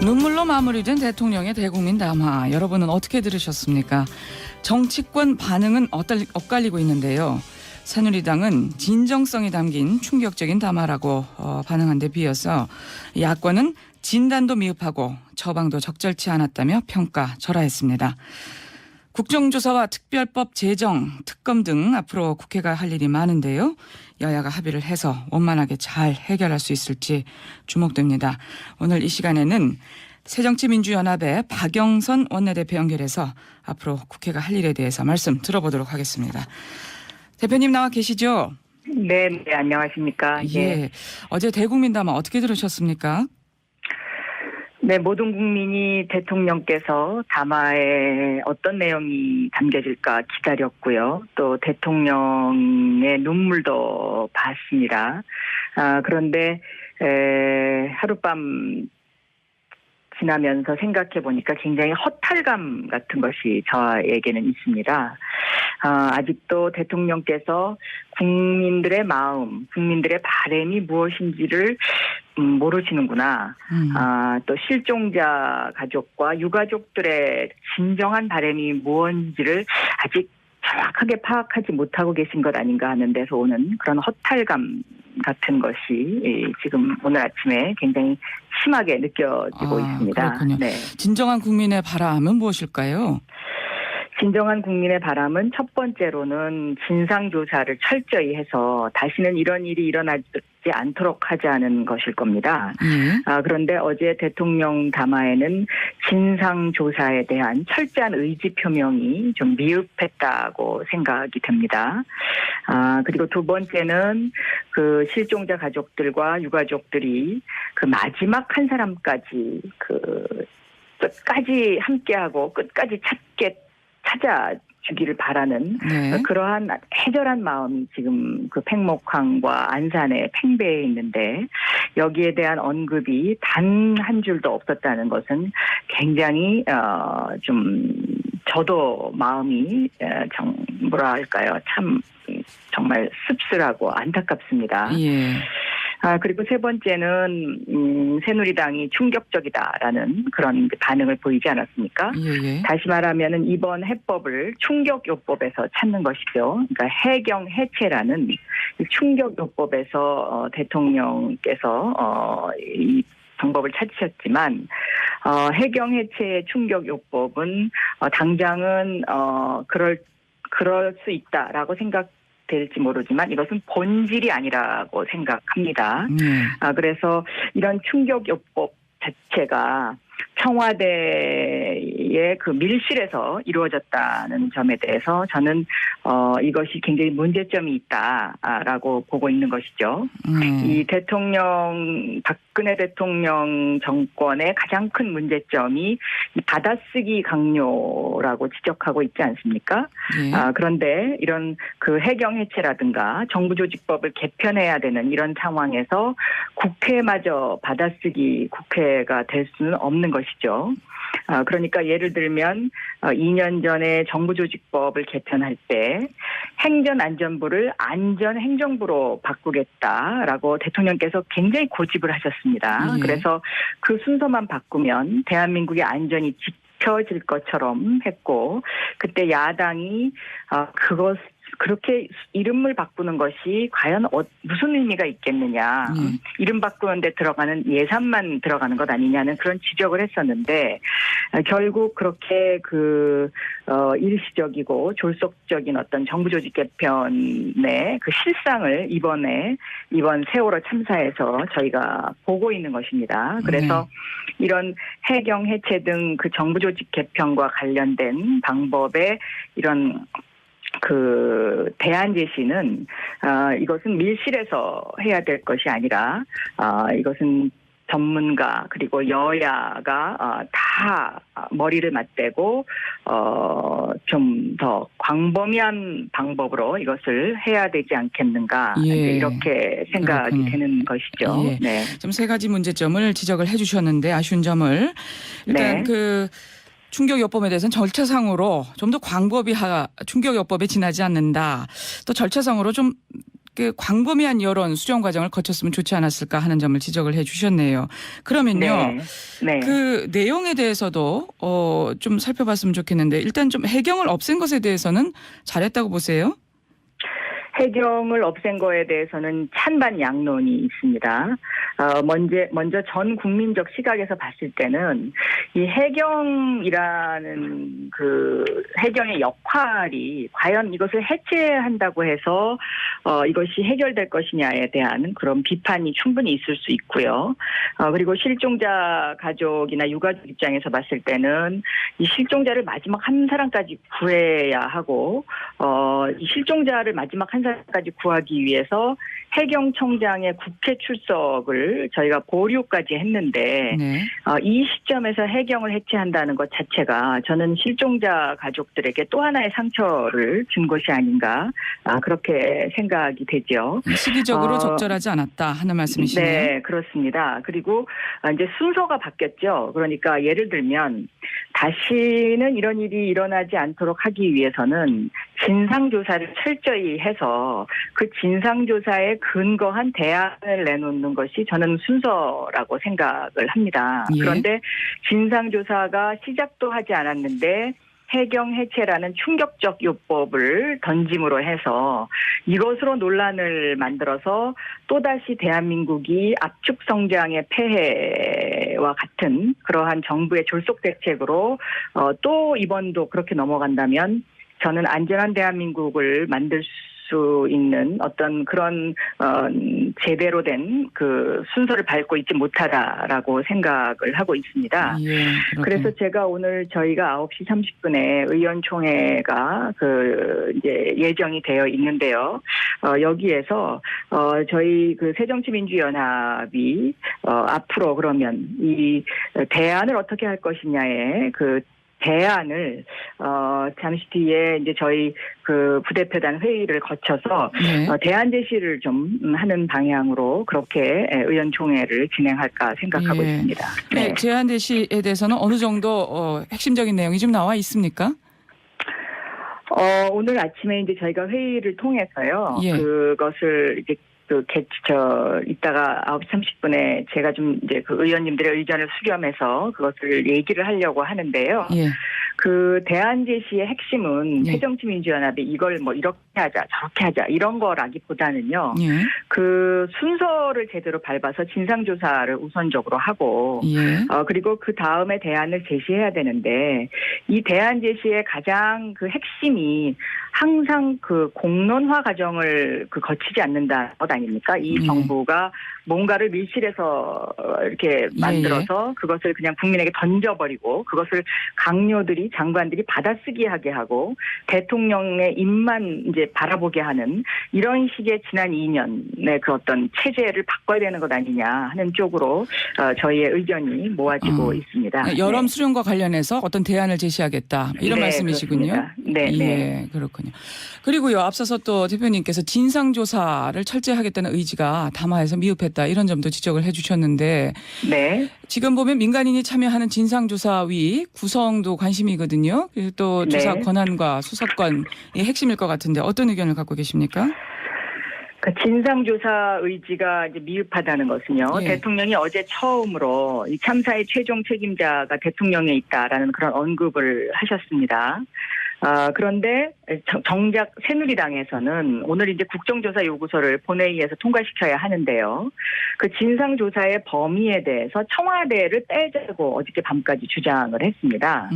눈물로 마무리된 대통령의 대국민 담화. 여러분은 어떻게 들으셨습니까? 정치권 반응은 엇갈리고 있는데요. 새누리당은 진정성이 담긴 충격적인 담화라고 반응한 데 비해서 야권은 진단도 미흡하고 처방도 적절치 않았다며 평가절하했습니다. 국정조사와 특별법 제정, 특검 등 앞으로 국회가 할 일이 많은데요. 여야가 합의를 해서 원만하게 잘 해결할 수 있을지 주목됩니다. 오늘 이 시간에는 새정치민주연합의 박영선 원내대표 연결해서 앞으로 국회가 할 일에 대해서 말씀 들어보도록 하겠습니다. 대표님 나와 계시죠? 네, 안녕하십니까. 예. 어제 대국민 담화 어떻게 들으셨습니까? 네, 모든 국민이 대통령께서 담화에 어떤 내용이 담겨질까 기다렸고요. 또 대통령의 눈물도 봤습니다. 그런데 하룻밤 지나면서 생각해 보니까 굉장히 허탈감 같은 것이 저에게는 있습니다. 아직도 대통령께서 국민들의 마음, 국민들의 바람이 무엇인지를 모르시는구나. 또 실종자 가족과 유가족들의 진정한 바람이 무엇인지를 아직 정확하게 파악하지 못하고 계신 것 아닌가 하는 데서 오는 그런 허탈감 같은 것이 지금 오늘 아침에 굉장히 심하게 느껴지고 있습니다. 그렇군요. 네. 진정한 국민의 바람은 무엇일까요? 진정한 국민의 바람은 첫 번째로는 진상조사를 철저히 해서 다시는 이런 일이 일어나지 않도록 하자는 것일 겁니다. 그런데 어제 대통령 담화에는 진상조사에 대한 철저한 의지 표명이 좀 미흡했다고 생각이 됩니다. 그리고 두 번째는 그 실종자 가족들과 유가족들이 그 마지막 한 사람까지 그 끝까지 함께하고 끝까지 찾아주기를 바라는 그러한 애절한 마음이 지금 그 팽목항과 안산에 팽배해 있는데 여기에 대한 언급이 단 한 줄도 없었다는 것은 굉장히 좀 저도 마음이 뭐랄까요, 참 정말 씁쓸하고 안타깝습니다. 예. 그리고 세 번째는 새누리당이 충격적이다라는 그런 반응을 보이지 않았습니까? 예. 다시 말하면은 이번 해법을 충격요법에서 찾는 것이죠. 그러니까 해경 해체라는 충격요법에서 대통령께서 이 방법을 찾으셨지만 해경 해체의 충격요법은 당장은 그럴 수 있다라고 될지 모르지만 이것은 본질이 아니라고 생각합니다. 그래서 이런 충격요법 자체가 청와대의 그 밀실에서 이루어졌다는 점에 대해서 저는 이것이 굉장히 문제점이 있다라고 보고 있는 것이죠. 이 박근혜 대통령 정권의 가장 큰 문제점이 이 받아쓰기 강요라고 지적하고 있지 않습니까? 그런데 이런 그 해경 해체라든가 정부조직법을 개편해야 되는 이런 상황에서 국회마저 받아쓰기 국회가 될 수는 없는 것이죠. 그러니까 예를 들면 2년 전에 정부조직법을 개편할 때 행전안전부를 안전행정부로 바꾸겠다라고 대통령께서 굉장히 고집을 하셨습니다. 그래서 그 순서만 바꾸면 대한민국의 안전이 지켜질 것처럼 했고 그때 야당이 그렇게 이름을 바꾸는 것이 과연 무슨 의미가 있겠느냐. 이름 바꾸는데 들어가는 예산만 들어가는 것 아니냐는 그런 지적을 했었는데 결국 그렇게 일시적이고 졸속적인 어떤 정부조직 개편의 그 실상을 이번 세월호 참사에서 저희가 보고 있는 것입니다. 그래서 이런 해경 해체 등 그 정부조직 개편과 관련된 방법의 이런 그 대안 제시는 이것은 밀실에서 해야 될 것이 아니라 이것은 전문가 그리고 여야가 다 머리를 맞대고 좀 더 광범위한 방법으로 이것을 해야 되지 않겠는가 이렇게 생각이 되는 것이죠. 네. 좀 세 가지 문제점을 지적을 해주셨는데 아쉬운 점을 일단 충격요법에 대해서는 절차상으로 좀 더 충격요법에 지나지 않는다. 또 절차상으로 좀 그 광범위한 여론 수정 과정을 거쳤으면 좋지 않았을까 하는 점을 지적을 해 주셨네요. 그러면요. 네. 그 내용에 대해서도 좀 살펴봤으면 좋겠는데 일단 좀 해경을 없앤 것에 대해서는 잘했다고 보세요? 해경을 없앤 거에 대해서는 찬반 양론이 있습니다. 먼저 전 국민적 시각에서 봤을 때는 이 해경이라는 그 해경의 역할이 과연 이것을 해체한다고 해서 이것이 해결될 것이냐에 대한 그런 비판이 충분히 있을 수 있고요. 그리고 실종자 가족이나 유가족 입장에서 봤을 때는 이 실종자를 마지막 한 사람까지 구해야 하고 이 실종자를 마지막 한 사람까지 구하기 위해서 해경청장의 국회 출석을 저희가 보류까지 했는데 네. 이 시점에서 해경을 해체한다는 것 자체가 저는 실종자 가족들에게 또 하나의 상처를 준 것이 아닌가 그렇게 생각이 되죠. 시기적으로 적절하지 않았다 하는 말씀이시네요. 네, 그렇습니다. 그리고 이제 순서가 바뀌었죠. 그러니까 예를 들면 다시는 이런 일이 일어나지 않도록 하기 위해서는 진상조사를 철저히 해서 그 진상조사에 근거한 대안을 내놓는 것이 저는 순서라고 생각을 합니다. 예. 그런데 진상조사가 시작도 하지 않았는데 해경 해체라는 충격적 요법을 던짐으로 해서 이것으로 논란을 만들어서 또다시 대한민국이 압축 성장의 폐해와 같은 그러한 정부의 졸속 대책으로 또 이번도 그렇게 넘어간다면 저는 안전한 대한민국을 만들 수 있는 어떤 그런 제대로 된 그 순서를 밟고 있지 못하다라고 생각을 하고 있습니다. 예, 그래서 제가 오늘 저희가 9시 30분에 의원총회가 그 이제 예정이 되어 있는데요. 여기에서 저희 그 새정치민주연합이 앞으로 그러면 이 대안을 어떻게 할 것이냐에 그 대안을 잠시 뒤에 이제 저희 그 부대표단 회의를 거쳐서 네. 대안 제시를 좀 하는 방향으로 그렇게 의원총회를 진행할까 생각하고 예. 있습니다. 네. 제안 대시에 대해서는 어느 정도 핵심적인 내용이 좀 나와 있습니까? 오늘 아침에 이제 저희가 회의를 통해서요. 예. 그것을 이제 이따가 9시 30분에 제가 좀 이제 그 의원님들의 의견을 수렴해서 그것을 얘기를 하려고 하는데요. 예. 그 대안 제시의 핵심은 예. 새정치민주연합이 이걸 뭐 이렇게 하자 저렇게 하자 이런 거라기보다는요. 예. 그 순서를 제대로 밟아서 진상조사를 우선적으로 하고 예. 그리고 그 다음에 대안을 제시해야 되는데 이 대안 제시의 가장 그 핵심이 항상 그 공론화 과정을 거치지 않는다는 것 아닙니까? 이 정부가 뭔가를 밀실에서 이렇게 만들어서 그것을 그냥 국민에게 던져버리고 그것을 강요들이 장관들이 받아쓰기 하게 하고 대통령의 입만 이제 바라보게 하는 이런 식의 지난 2년의 그 어떤 체제를 바꿔야 되는 것 아니냐 하는 쪽으로 저희의 의견이 모아지고 있습니다. 여론 수렴과 관련해서 어떤 대안을 제시하겠다 이런 네, 말씀이시군요. 그렇습니다. 네, 예, 네. 그렇군요. 그리고요 앞서서 또 대표님께서 진상조사를 철저히 하겠다는 의지가 담화에서 미흡했다 이런 점도 지적을 해주셨는데 네. 지금 보면 민간인이 참여하는 진상조사위 구성도 관심이거든요. 그리고 또 조사 네. 권한과 수사권이 핵심일 것 같은데 어떤 의견을 갖고 계십니까? 그 진상조사 의지가 이제 미흡하다는 것은요. 예. 대통령이 어제 처음으로 이 참사의 최종 책임자가 대통령에 있다라는 그런 언급을 하셨습니다. 그런데 정작 새누리당에서는 오늘 이제 국정조사 요구서를 본회의에서 통과시켜야 하는데요. 그 진상조사의 범위에 대해서 청와대를 빼자고 어저께 밤까지 주장을 했습니다.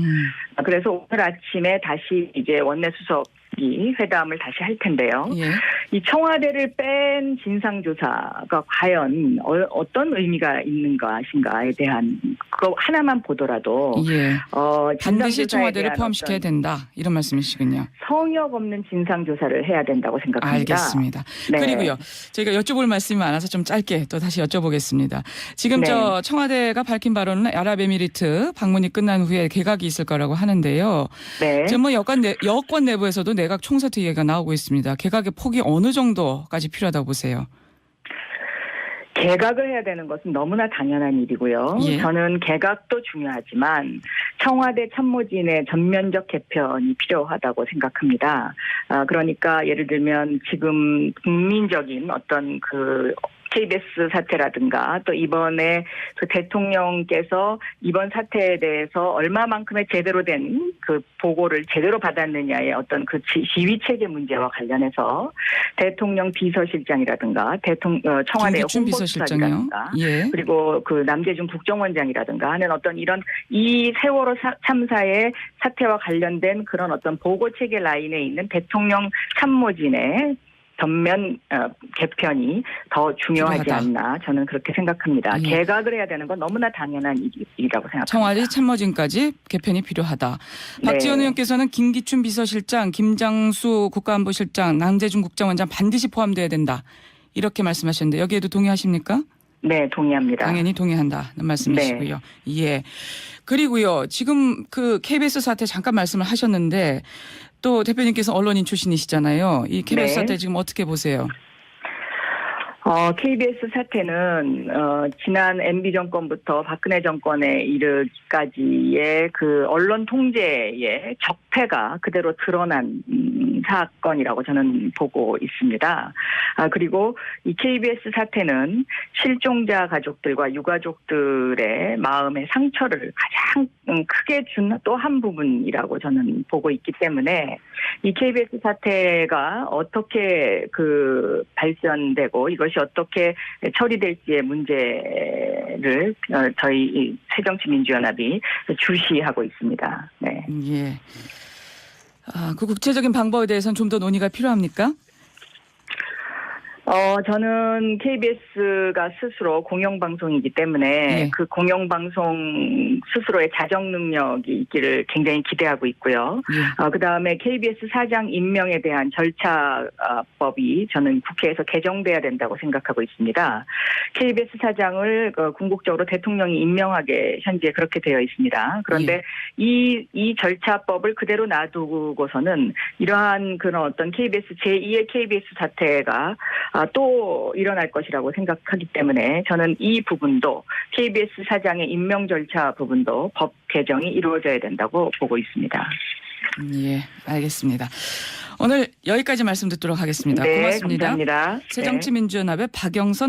그래서 오늘 아침에 다시 이제 원내수석이 회담을 다시 할 텐데요. 예. 이 청와대를 뺀 진상조사가 과연 어떤 의미가 있는 것인가에 대한 그거 하나만 보더라도 예. 반드시 진상조사에 청와대를 대한 포함시켜야 어떤 된다 이런 말씀이시군요. 성역 없는 진상조사를 해야 된다고 생각합니다. 알겠습니다. 네. 그리고요. 저희가 여쭤볼 말씀이 많아서 좀 짧게 또 다시 여쭤보겠습니다. 지금 네. 저 청와대가 밝힌 바로는 아랍에미리트 방문이 끝난 후에 개각이 있을 거라고 하는데요. 네. 지금 뭐 여권 내부에서도 내각 총사퇴 얘기가 나오고 있습니다. 개각의 폭이 어느 정도까지 필요하다고 보세요? 개각을 해야 되는 것은 너무나 당연한 일이고요. 예. 저는 개각도 중요하지만 청와대 참모진의 전면적 개편이 필요하다고 생각합니다. 그러니까 예를 들면 지금 국민적인 어떤 그 KBS 사태라든가 또 이번에 그 대통령께서 이번 사태에 대해서 얼마만큼의 제대로 된 그 보고를 제대로 받았느냐의 어떤 그 지휘 체계 문제와 관련해서 대통령 비서실장이라든가 청와대 김기춘 비서실장이요. 홍보수석이라든가 예. 그리고 그 남재준 국정원장이라든가 하는 어떤 이런 이 세월호 참사의 사태와 관련된 그런 어떤 보고 체계 라인에 있는 대통령 참모진의 전면 개편이 더 중요하지 필요하다. 않나 저는 그렇게 생각합니다. 예. 개각을 해야 되는 건 너무나 당연한 일이라고 생각합니다. 청와대 참모진까지 개편이 필요하다. 네. 박지원 의원께서는 김기춘 비서실장, 김장수 국가안보실장, 남재준 국정원장 반드시 포함돼야 된다. 이렇게 말씀하셨는데 여기에도 동의하십니까? 네, 동의합니다. 당연히 동의한다는 말씀이시고요. 예. 그리고요. 지금 그 KBS 사태 잠깐 말씀을 하셨는데 또 대표님께서 언론인 출신이시잖아요. 이 KBS 네. 사태 지금 어떻게 보세요? KBS 사태는 지난 MB 정권부터 박근혜 정권에 이르기까지의 그 언론 통제의 적폐가 그대로 드러난 사건이라고 저는 보고 있습니다. 그리고 이 KBS 사태는 실종자 가족들과 유가족들의 마음의 상처를 가장 크게 준 또 한 부분이라고 저는 보고 있기 때문에 이 KBS 사태가 어떻게 그 발전되고 이것이 어떻게 처리될지의 문제를 저희 새정치민주연합이 주시하고 있습니다. 네. 예. 그 구체적인 방법에 대해서는 좀 더 논의가 필요합니까? 저는 KBS가 스스로 공영방송이기 때문에 예. 그 공영방송 스스로의 자정 능력이 있기를 굉장히 기대하고 있고요. 예. 그다음에 KBS 사장 임명에 대한 절차법이 저는 국회에서 개정돼야 된다고 생각하고 있습니다. KBS 사장을 궁극적으로 대통령이 임명하게 현재 그렇게 되어 있습니다. 그런데 이 절차법을 그대로 놔두고서는 이러한 그런 어떤 KBS 제2의 KBS 사태가 또 일어날 것이라고 생각하기 때문에 저는 이 부분도 KBS 사장의 임명 절차 부분도 법 개정이 이루어져야 된다고 보고 있습니다. 예, 알겠습니다. 오늘 여기까지 말씀 듣도록 하겠습니다. 네, 고맙습니다. 감사합니다. 새정치민주연합의 박영선